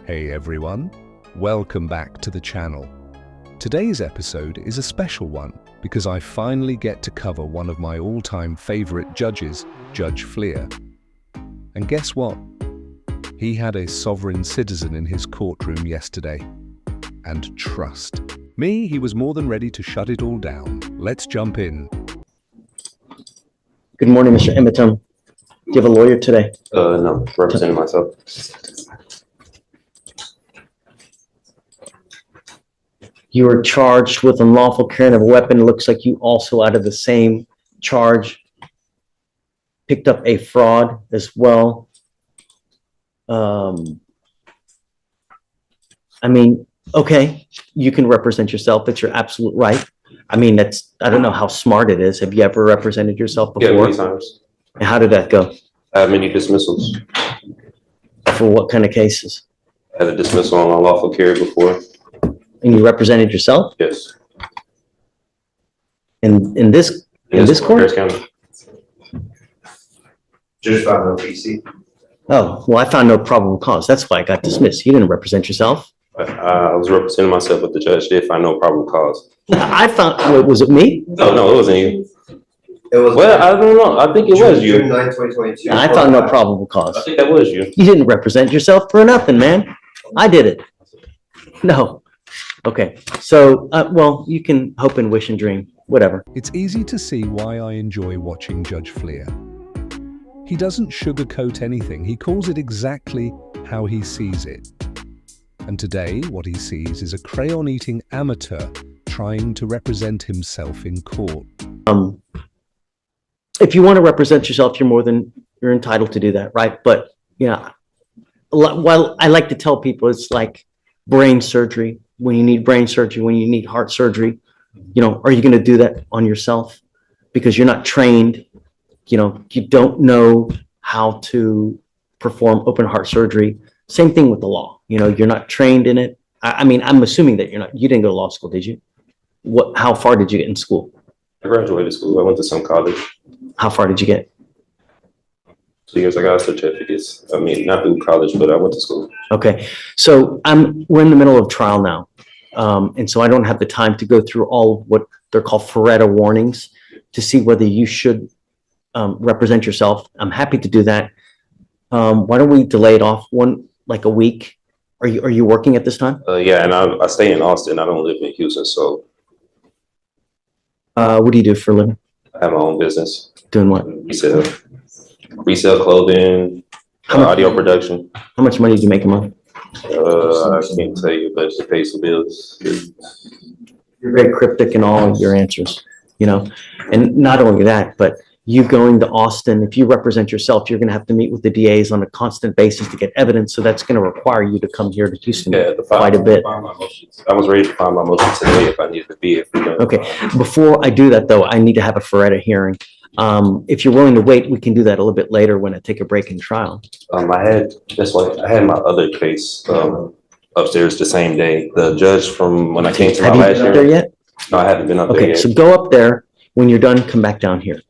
Hey everyone, welcome back to the channel. Today's episode is a special one because I finally get to cover one of my all-time favorite judges, Judge Fleer. And guess what? He had a sovereign citizen in his courtroom yesterday. And trust me, he was more than ready to shut it all down. Let's jump in. Good morning, Mr. Emmetum. Do you have a lawyer today? No, representing myself. You were charged with unlawful carrying of a weapon. It looks like you also, out of the same charge, picked up a fraud as well. I mean, okay, you can represent yourself. It's your absolute right. I mean, I don't know how smart it is. Have you ever represented yourself before? Yeah, many times. And how did that go? I have many dismissals. For what kind of cases? I had a dismissal on unlawful carry before. And you represented yourself? Yes. In this court? Harris County. Just found no PC. Oh, well, I found no probable cause. That's why I got dismissed. You didn't represent yourself. I was representing myself, but the judge did find no probable cause. I found, wait, was it me? No, it wasn't you. It was. Well, I don't know. I think it was you. June 9, 2022. I found no probable cause. I think that was you. You didn't represent yourself for nothing, man. I did it. No. Okay. So, well, you can hope and wish and dream, whatever. It's easy to see why I enjoy watching Judge Fleer. He doesn't sugarcoat anything. He calls it exactly how he sees it. And today, what he sees is a crayon-eating amateur trying to represent himself in court. If you want to represent yourself, you're entitled to do that, right? But yeah, while I like to tell people it's like brain surgery. When you need brain surgery, when you need heart surgery, are you going to do that on yourself? Because you're not trained, you don't know how to perform open heart surgery. Same thing with the law. You're not trained in it. I mean, I'm assuming that you didn't go to law school, did you? How far did you get in school? I graduated school. I went to some college. How far did you get? 2 years I got certificates. I mean, not through college, but I went to school. Okay. So we're in the middle of trial now. And so I don't have the time to go through all of what they're called Faretta warnings to see whether you should represent yourself. I'm happy to do that. Why don't we delay it off a week? Are you working at this time? Yeah, and I stay in Austin. I don't live in Houston, so. What do you do for a living? I have my own business. Doing what? Resell clothing, audio production. How much money do you make a month? I can't tell you, but it pays the bills. You're very cryptic in all your answers, and not only that, but you going to Austin, if you represent yourself, you're going to have to meet with the DAs on a constant basis to get evidence. So that's going to require you to come here to Houston quite a bit. I was ready to file my motion today if I needed to be here. Okay. Before I do that, though, I need to have a Faretta hearing. If you're willing to wait, we can do that a little bit later when I take a break in trial. I had my other case upstairs the same day. The judge from when I came to my last Have you been up there hearing. yet? No, I haven't been up there Okay, yet. so go up there. When you're done, come back down here.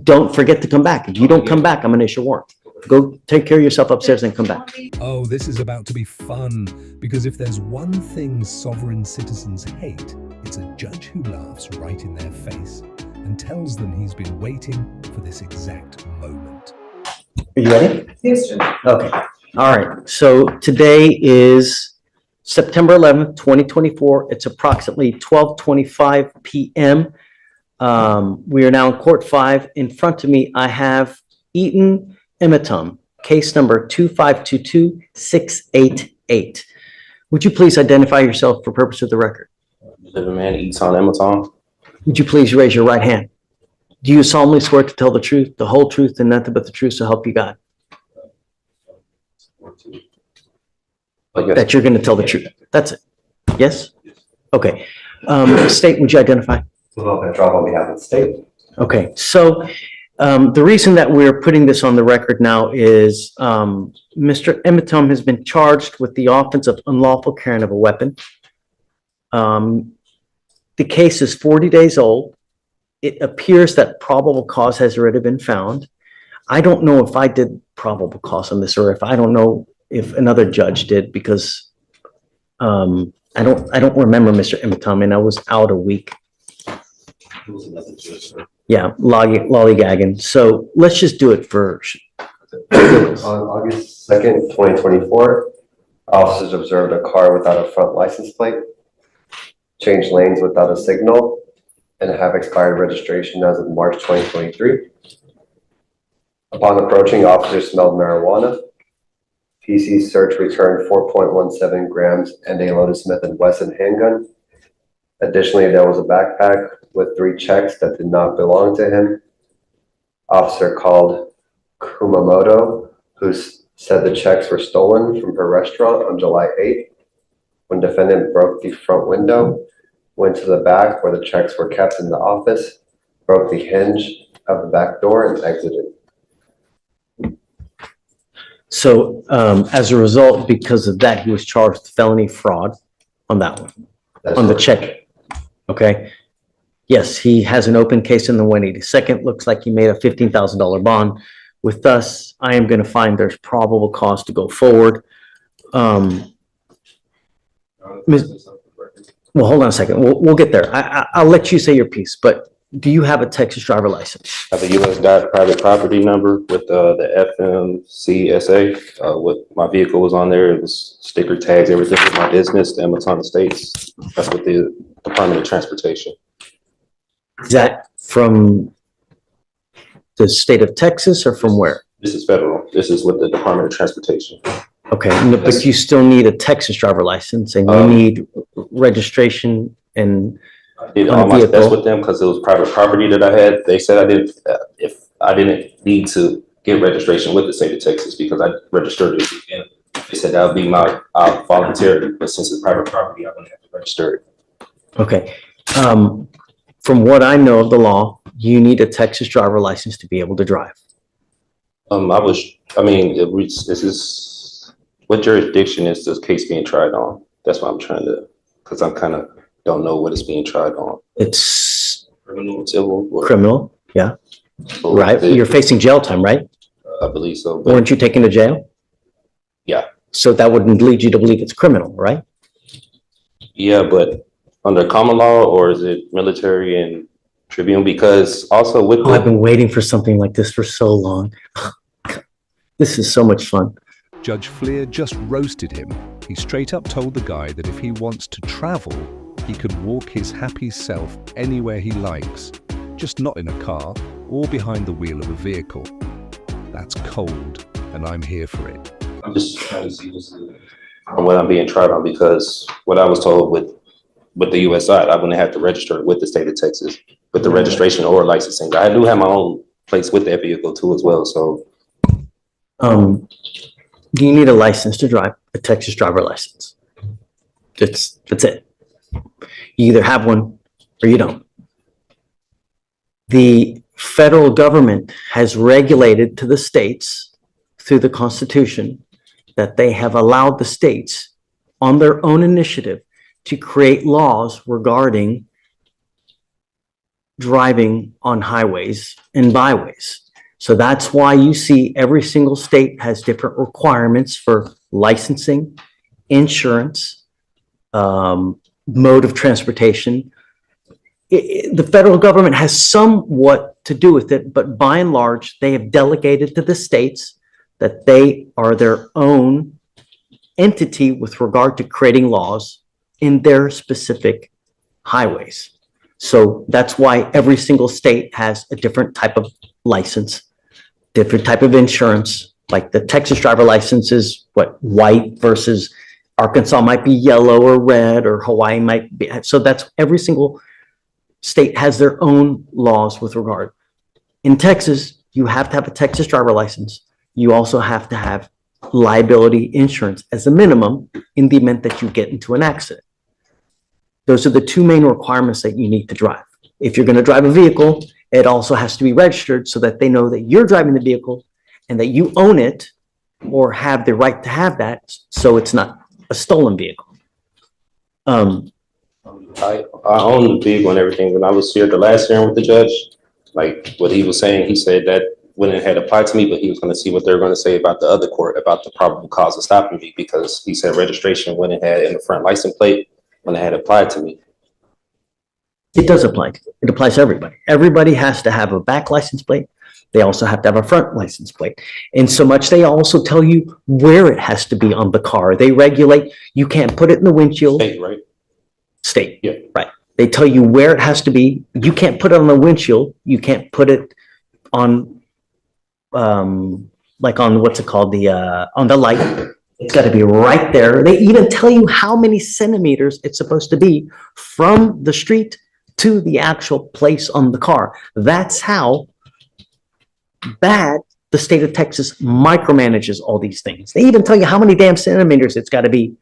Don't forget to come back. If you don't come back, I'm going to issue a warrant. Go take care of yourself upstairs and come back. Oh, this is about to be fun, because if there's one thing sovereign citizens hate, it's a judge who laughs right in their face and tells them he's been waiting for this exact moment. Are you ready? Yes, Judge. Okay. All right. So today is September 11th, 2024. It's approximately 12:25 p.m. We are now in Court 5. In front of me, I have Eaton Emmetum, case number 2522688. Would you please identify yourself for purpose of the record? Living man eats on Amazon. Would you please raise your right hand? Do you solemnly swear to tell the truth, the whole truth, and nothing but the truth, so help you God? That you're going to tell the truth. That's it. Yes? Okay. State, would you identify? Petrov on behalf of the state. Okay, so the reason that we're putting this on the record now is Mr. Emmetum has been charged with the offense of unlawful carrying of a weapon. The case is 40 days old. It appears that probable cause has already been found. I don't know if I did probable cause on this, or if I don't know if another judge did, because I don't remember Mr. Emmett, I was out a week. Yeah, lollygagging. So let's just do it for. On August 2nd, 2024, officers observed a car without a front license plate, changed lanes without a signal, and have expired registration as of March 2023. Upon approaching, officers smelled marijuana. PC search returned 4.17 grams and a loaded Smith & Wesson handgun. Additionally, there was a backpack with 3 checks that did not belong to him. Officer called Kumamoto, who said the checks were stolen from her restaurant on July 8th. When defendant broke the front window, went to the back where the checks were kept in the office, broke the hinge of the back door and exited. So as a result, because of that, he was charged with felony fraud on that one, That's on the correct. check. Okay. Yes, he has an open case in the 182nd. Looks like he made a $15,000 bond. With us, I am going to find there's probable cause to go forward. Well, hold on a second. We'll get there. I'll let you say your piece, but do you have a Texas driver license? I have a US private property number with the FMCSA. What my vehicle was on there, it was sticker tags, everything with my business, the Emmett States. That's with the Department of Transportation. Is that from the state of Texas or from where? This is federal. This is with the Department of Transportation. Okay, but you still need a Texas driver license and you need registration and I did on all a my steps vehicle. with them because it was private property that I had. They said I didn't, if I didn't need to get registration with the state of Texas because I registered it. And they said that would be my voluntary, but since it's private property, I wouldn't have to register it. Okay. From what I know of the law, you need a Texas driver license to be able to drive. This is, what jurisdiction is this case being tried on? That's what I'm trying to, because I'm kind of don't know what it's being tried on. It's Criminal, civil? Or- criminal, yeah, or right? is it- You're facing jail time, right? I believe so. But Weren't you taken to jail? Yeah. So that wouldn't lead you to believe it's criminal, right? yeah, but under common law or is it military and tribune? Because also with Oh, I've the, been waiting for something like this for so long. This is so much fun. Judge Fleer just roasted him. He straight up told the guy that if he wants to travel, he could walk his happy self anywhere he likes, just not in a car or behind the wheel of a vehicle. That's cold, and I'm here for it. I'm just trying to see what I'm being tried on, because what I was told with the US side, I wouldn't have to register it with the state of Texas, with the registration or licensing. I do have my own place with that vehicle too as well, so. Do you need a license to drive? A Texas driver license? That's it. You either have one or you don't. The federal government has regulated to the states through the Constitution that they have allowed the states on their own initiative to create laws regarding driving on highways and byways. So that's why you see every single state has different requirements for licensing, insurance, mode of transportation. The federal government has somewhat to do with it, but by and large, they have delegated to the states that they are their own entity with regard to creating laws in their specific highways. So that's why every single state has a different type of license, different type of insurance. Like the Texas driver license is what, white, versus Arkansas might be yellow or red, or Hawaii might be. So that's every single state has their own laws with regard. In Texas, you have to have a Texas driver license. You also have to have liability insurance as a minimum in the event that you get into an accident. Those are the two main requirements that you need to drive. If you're going to drive a vehicle, it also has to be registered so that they know that you're driving the vehicle and that you own it or have the right to have that, so it's not a stolen vehicle. I own the vehicle and everything. When I was here the last hearing with the judge, like what he was saying, he said that when it had applied to me, but he was going to see what they were going to say about the other court about the probable cause of stopping me, because he said registration when it had in the front license plate when it had applied to me. It does apply. It applies to everybody. Everybody has to have a back license plate. They also have to have a front license plate. And so much, they also tell you where it has to be on the car. They regulate, you can't put it in the windshield. State, right? State, Yeah. right. They tell you where it has to be. You can't put it on the windshield. You can't put it on, like on, what's it called? On the light. It's got to be right there. They even tell you how many centimeters it's supposed to be from the street to the actual place on the car. That's how bad the state of Texas micromanages all these things. They even tell you how many damn centimeters it's got to be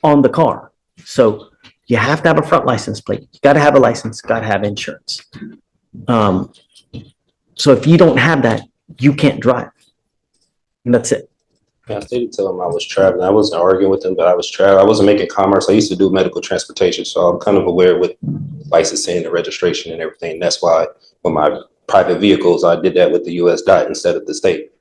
on the car. So you have to have a front license plate. You got to have a license, got to have insurance. So if you don't have that, you can't drive. And that's it. Yeah, I stated to him I was traveling. I wasn't arguing with him, but I was traveling. I wasn't making commerce. I used to do medical transportation, so I'm kind of aware with licensing and registration and everything. That's why with my private vehicles, I did that with the US DOT instead of the state.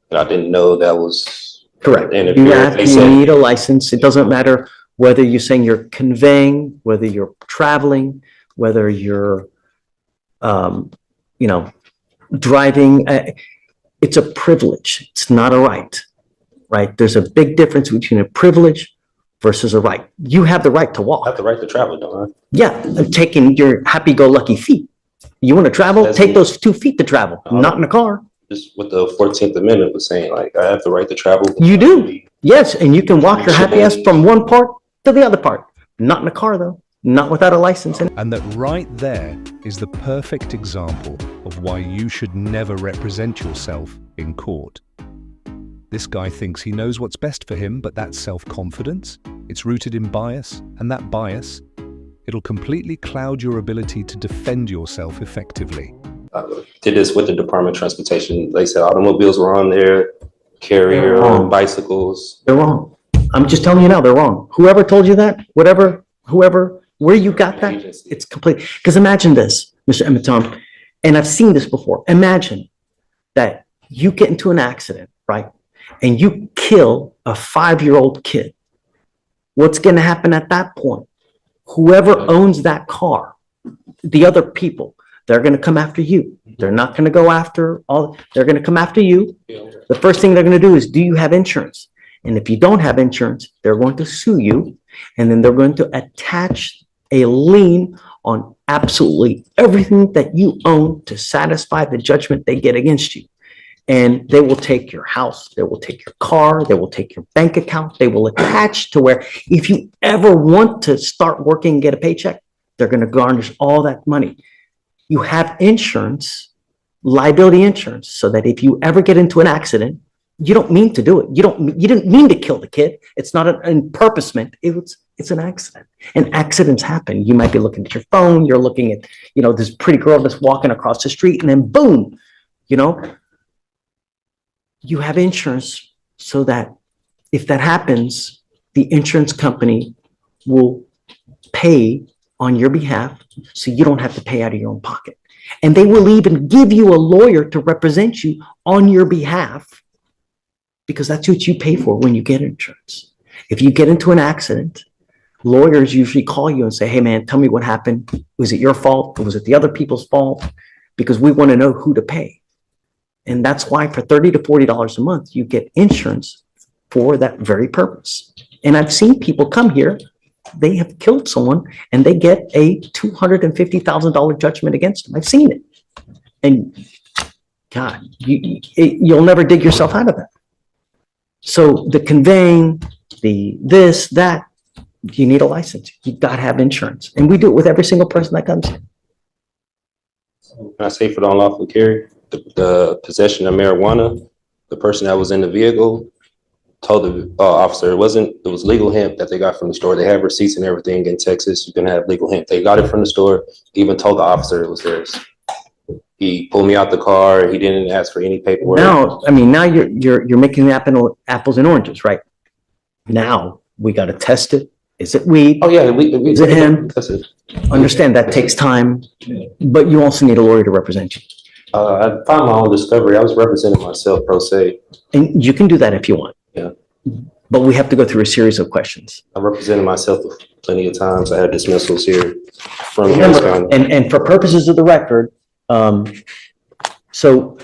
And I didn't know that was Correct. And if You you're- they you said- need a license. It doesn't matter whether you're saying you're conveying, whether you're traveling, whether you're, driving. It's a privilege. It's not a right, right? There's a big difference between a privilege versus a right. You have the right to I have walk. the right to travel, don't I? Yeah, taking your happy-go-lucky feet. You want to travel, That's take it. those 2 feet to travel, not in a car. Just what the 14th Amendment was saying, like I have the right to travel. You do. Yes, and you can walk your happy ass from one part to the other part. Not in a car, though. Not without a license. And that right there is the perfect example of why you should never represent yourself in court. This guy thinks he knows what's best for him, but that's self-confidence. It's rooted in bias, and that bias, it'll completely cloud your ability to defend yourself effectively. Did this with the Department of Transportation. They said automobiles were on there, carrier, wrong. bicycles. They're wrong. I'm just telling you now, they're wrong. Whoever told you that, whoever, where you got that, Agency. it's complete. Because imagine this, Mr. Emiton, and I've seen this before. Imagine that you get into an accident, right? And you kill a 5-year-old kid. What's going to happen at that point? Whoever owns that car, the other people, they're going to come after you. They're not going to go after they're going to come after you. The first thing they're going to do is, do you have insurance? And if you don't have insurance, they're going to sue you. And then they're going to attach a lien on absolutely everything that you own to satisfy the judgment they get against you. And they will take your house, they will take your car, they will take your bank account, they will attach to where if you ever want to start working and get a paycheck, they're going to garnish all that money. You have insurance, liability insurance, so that if you ever get into an accident, you don't mean to do it. You didn't mean to kill the kid. It's not an purposement. It's an accident. And accidents happen. You might be looking at your phone. You're looking at, this pretty girl that's walking across the street, and then boom, you have insurance so that if that happens, the insurance company will pay on your behalf so you don't have to pay out of your own pocket. And they will even give you a lawyer to represent you on your behalf, because that's what you pay for when you get insurance. If you get into an accident, lawyers usually call you and say, hey man, tell me what happened. Was it your fault? Or was it the other people's fault? Because we want to know who to pay. And that's why for $30 to $40 a month, you get insurance for that very purpose. And I've seen people come here, they have killed someone and they get a $250,000 judgment against them. I've seen it. And God, you'll never dig yourself out of that. So the conveying, this, that, you need a license. You've got to have insurance. And we do it with every single person that comes here. Can I say for the unlawful carry, the possession of marijuana, the person that was in the vehicle told the officer it was legal hemp that they got from the store. They have receipts and everything in Texas. You can have legal hemp. They got it from the store. He even told the officer it was theirs. He pulled me out the car. He didn't ask for any paperwork. Now you're making apples and oranges, right? Now we got to test it. Is it weed? Oh yeah, Is it him? That's it. Understand that takes time, but you also need a lawyer to represent you. I found my own discovery. I was representing myself pro se. And you can do that if you want. Yeah. But we have to go through a series of questions. I represented myself plenty of times. I had dismissals here from Harris County. And for purposes of the record, so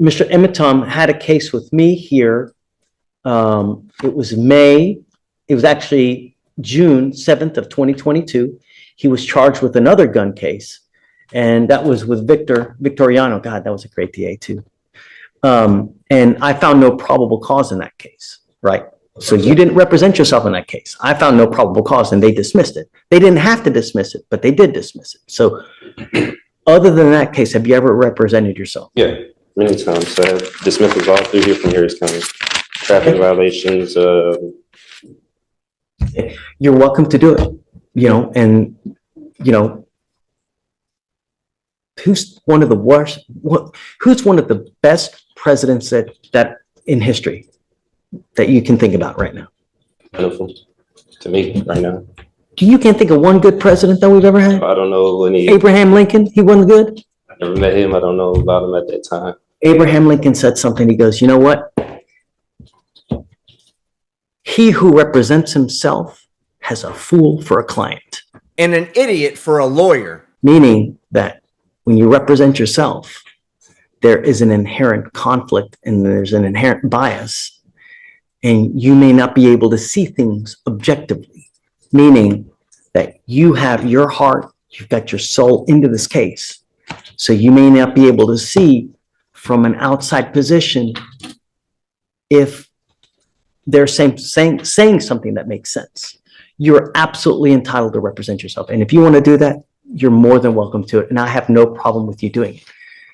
Mr. Emitom had a case with me here. It was actually June 7th of 2022. He was charged with another gun case, and that was with Victoriano. God, that was a great DA too. And I found no probable cause in that case, right? So you didn't represent yourself in that case. I found no probable cause and they dismissed it. They didn't have to dismiss it, but they did dismiss it. So other than that case, have you ever represented yourself? Yeah, many times. I have dismissals all through here from Harris County. Traffic violations. You're welcome to do it, and, who's one of the worst, who's one of the best presidents that in history that you can think about right now? Wonderful to me right now. You can't think of one good president that we've ever had? I don't know any. Abraham Lincoln, he wasn't good? I never met him. I don't know about him at that time. Abraham Lincoln said something. He goes, you know what? He who represents himself has a fool for a client. And an idiot for a lawyer. Meaning that when you represent yourself, there is an inherent conflict and there's an inherent bias, and you may not be able to see things objectively, meaning that you have your heart, you've got your soul into this case. So you may not be able to see from an outside position if they're saying something that makes sense. You're absolutely entitled to represent yourself. And if you want to do that, you're more than welcome to it. And I have no problem with you doing it.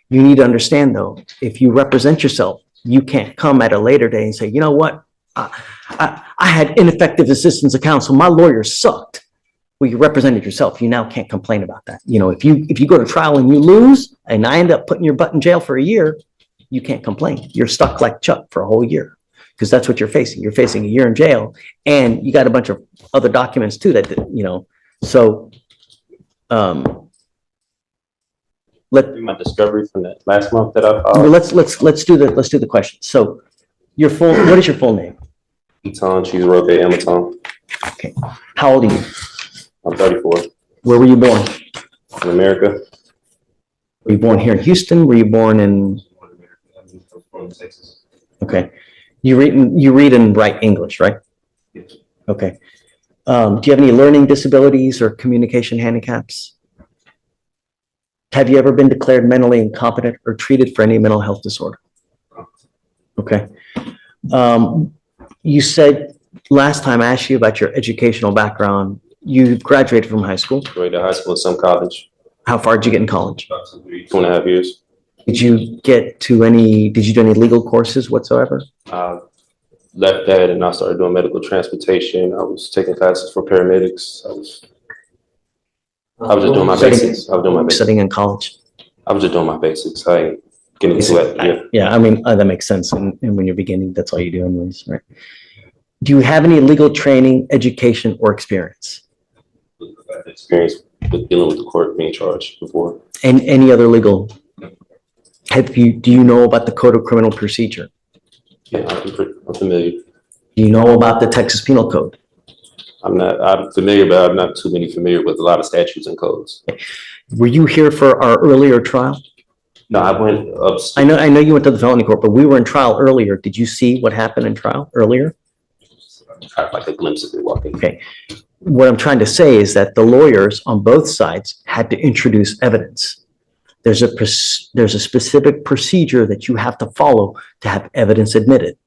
You need to understand though, if you represent yourself, you can't come at a later day and say, you know what? I had ineffective assistance of counsel. My lawyer sucked. Well, you represented yourself. You now can't complain about that. If you go to trial and you lose and I end up putting your butt in jail for a year, you can't complain. You're stuck like Chuck for a whole year because that's what you're facing. You're facing a year in jail and you got a bunch of other documents too that, so, My discovery from that last month that I well, filed. let's do the question. So what is your full name? Eton, she's Roque Amaton. Okay. How old are you? I'm 34. Where were you born? In America. Were you born here in Houston? Were you born in? From Texas. Okay. You read and write English, right? Yes. Okay. Do you have any learning disabilities or communication handicaps? Have you ever been declared mentally incompetent or treated for any mental health disorder? Okay. You said last time I asked you about your educational background, you graduated from high school. Graduated high school, some college. How far did you get in college? About 2.5 years. Did you do any legal courses whatsoever? Left that and I started doing medical transportation. I was taking classes for paramedics. I was just doing my basics. I was doing my basics. Studying in college. I was just doing my basics. I ain't getting into it. Yeah. Yeah, I mean, that makes sense. And when you're beginning, that's all you do anyways, right? Do you have any legal training, education, or experience? I've had experience with dealing with the court being charged before. And any other legal? Do you know about the Code of Criminal Procedure? Yeah, I'm familiar. Do you know about the Texas Penal Code? I'm familiar, but I'm not too familiar with a lot of statutes and codes. Were you here for our earlier trial? No, I went up. I know you went to the felony court, but we were in trial earlier. Did you see what happened in trial earlier? I had like a glimpse of it walking. Okay. What I'm trying to say is that the lawyers on both sides had to introduce evidence. There's a specific procedure that you have to follow to have evidence admitted.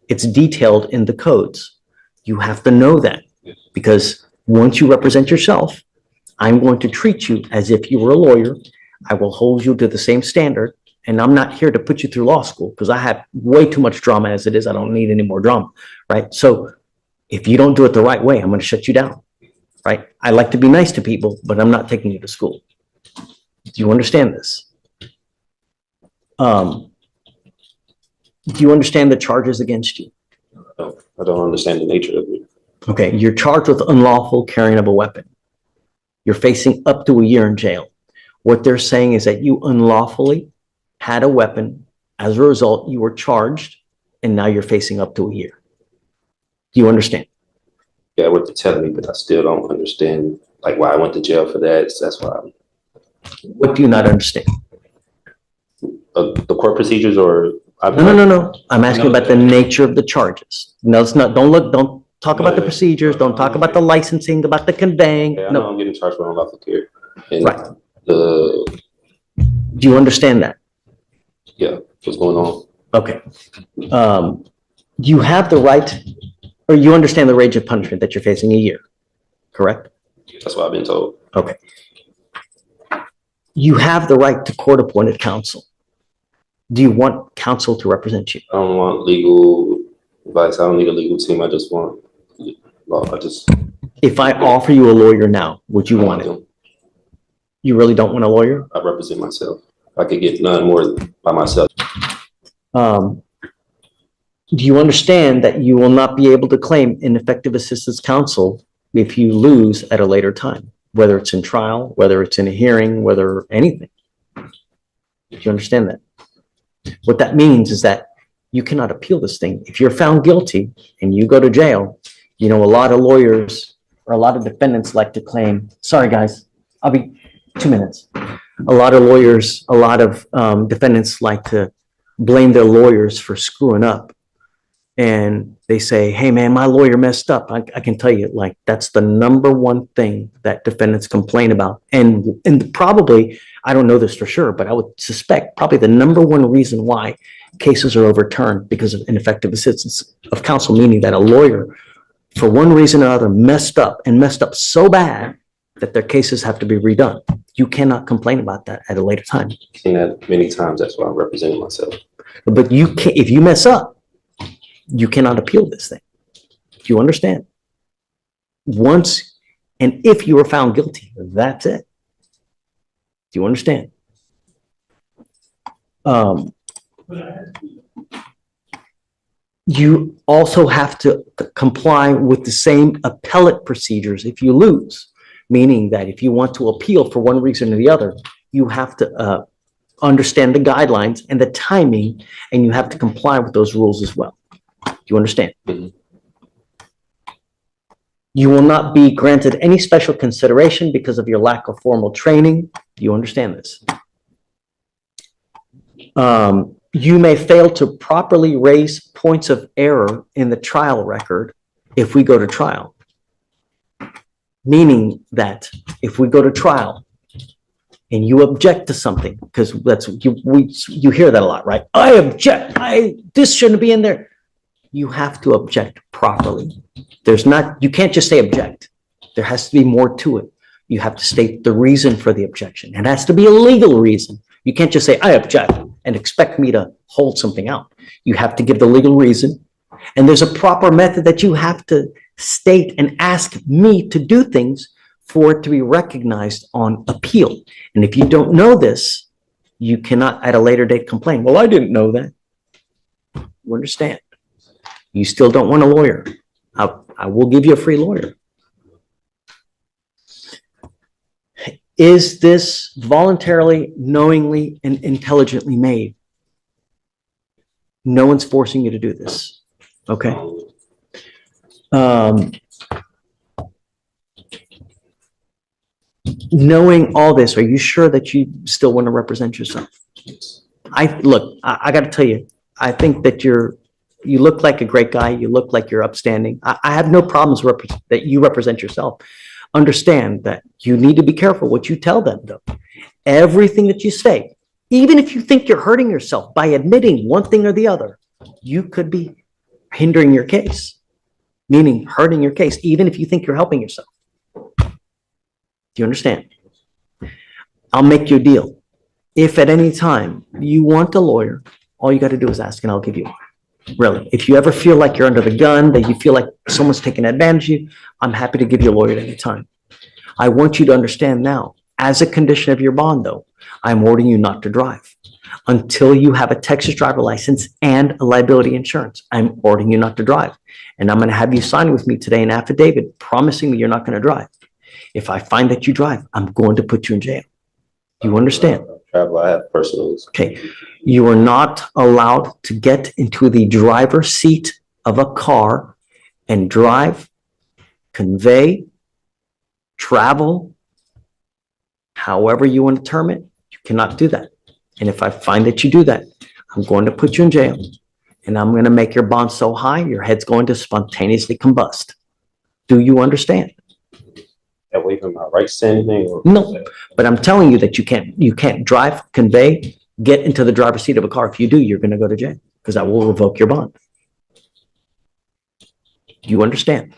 It's detailed in the codes. You have to know that because once you represent yourself, I'm going to treat you as if you were a lawyer. I will hold you to the same standard. And I'm not here to put you through law school because I have way too much drama as it is. I don't need any more drama, right? So if you don't do it the right way, I'm going to shut you down, right? I like to be nice to people, but I'm not taking you to school. Do you understand this? Do you understand the charges against you? I don't understand the nature of it. Okay, you're charged with unlawful carrying of a weapon. You're facing up to a year in jail. What they're saying is that you unlawfully had a weapon. As a result, you were charged, and now you're facing up to a year. Do you understand? Yeah, what they're telling me, but I still don't understand like why I went to jail for that. So that's why What do you not understand? the court procedures or No. I'm asking about the nature of the charges. No, it's not. Don't talk about the procedures. Don't talk about the licensing, about the conveying. Yeah, I know No. I'm getting charged for unlawful carry. And Right. the Do you understand that? yeah, what's going on? Okay. You have the right, or you understand the range of punishment that you're facing a year, correct? That's what I've been told. Okay. You have the right to court-appointed counsel. Do you want counsel to represent you? I don't want legal advice. I don't need a legal team. I just want law. If I offer you a lawyer now, would you want it? them. You really don't want a lawyer? I represent myself. I could get none more by myself. Do you understand that you will not be able to claim ineffective assistance counsel if you lose at a later time, whether it's in trial, whether it's in a hearing, whether anything? Do you understand that? What that means is that you cannot appeal this thing. If you're found guilty and you go to jail, you know, a lot of lawyers or a lot of defendants like to claim, sorry guys, I'll be 2 minutes. A lot of lawyers, a lot of defendants like to blame their lawyers for screwing up. And they say, hey man, my lawyer messed up. I can tell you, like, that's the number one thing that defendants complain about. And probably, I don't know this for sure, but I would suspect probably the number one reason why cases are overturned because of ineffective assistance of counsel, meaning that a lawyer, for one reason or another, messed up so bad that their cases have to be redone. You cannot complain about that at a later time. I've seen that many times. That's why I'm representing myself. But you can't, if you mess up, you cannot appeal this thing. Do you understand? Once, and if you are found guilty, that's it. Do you understand? You also have to comply with the same appellate procedures if you lose, meaning that if you want to appeal for one reason or the other, you have to understand the guidelines and the timing, and you have to comply with those rules as well. Do you understand? Mhm. You will not be granted any special consideration because of your lack of formal training. Do you understand this? You may fail to properly raise points of error in the trial record if we go to trial. Meaning that if we go to trial and you object to something, because that's you hear that a lot, right? I object. This shouldn't be in there. You have to object properly. You can't just say object. There has to be more to it. You have to state the reason for the objection. It has to be a legal reason. You can't just say, I object, and expect me to hold something out. You have to give the legal reason. And there's a proper method that you have to state and ask me to do things for it to be recognized on appeal. And if you don't know this, you cannot at a later date complain. Well, I didn't know that. You understand? You still don't want a lawyer. I will give you a free lawyer. Is this voluntarily, knowingly, and intelligently made? No one's forcing you to do this. Okay. Knowing all this, are you sure that you still want to represent yourself? I got to tell you, I think that you look like a great guy. You look like you're upstanding. I have no problems that you represent yourself. Understand that you need to be careful what you tell them, though. Everything that you say, even if you think you're hurting yourself by admitting one thing or the other, you could be hindering your case, meaning hurting your case, even if you think you're helping yourself. Do you understand? I'll make you a deal. If at any time you want a lawyer, all you got to do is ask and I'll give you one. Really. If you ever feel like you're under the gun, that you feel like someone's taking advantage of you, I'm happy to give you a lawyer at any time. I want you to understand now, as a condition of your bond, though, I'm ordering you not to drive until you have a Texas driver license and a liability insurance. I'm ordering you not to drive. And I'm going to have you sign with me today an affidavit promising me you're not going to drive. If I find that you drive, I'm going to put you in jail. Do you understand? Travel, I have personals. Okay, you are not allowed to get into the driver's seat of a car and drive, convey, travel, however you want to term it. You cannot do that. And if I find that you do that, I'm going to put you in jail and I'm going to make your bond so high, your head's going to spontaneously combust. Do you understand? That waiving my rights to anything? Or No, but I'm telling you that you can't drive, convey, get into the driver's seat of a car. If you do, you're going to go to jail because I will revoke your bond. Do you understand?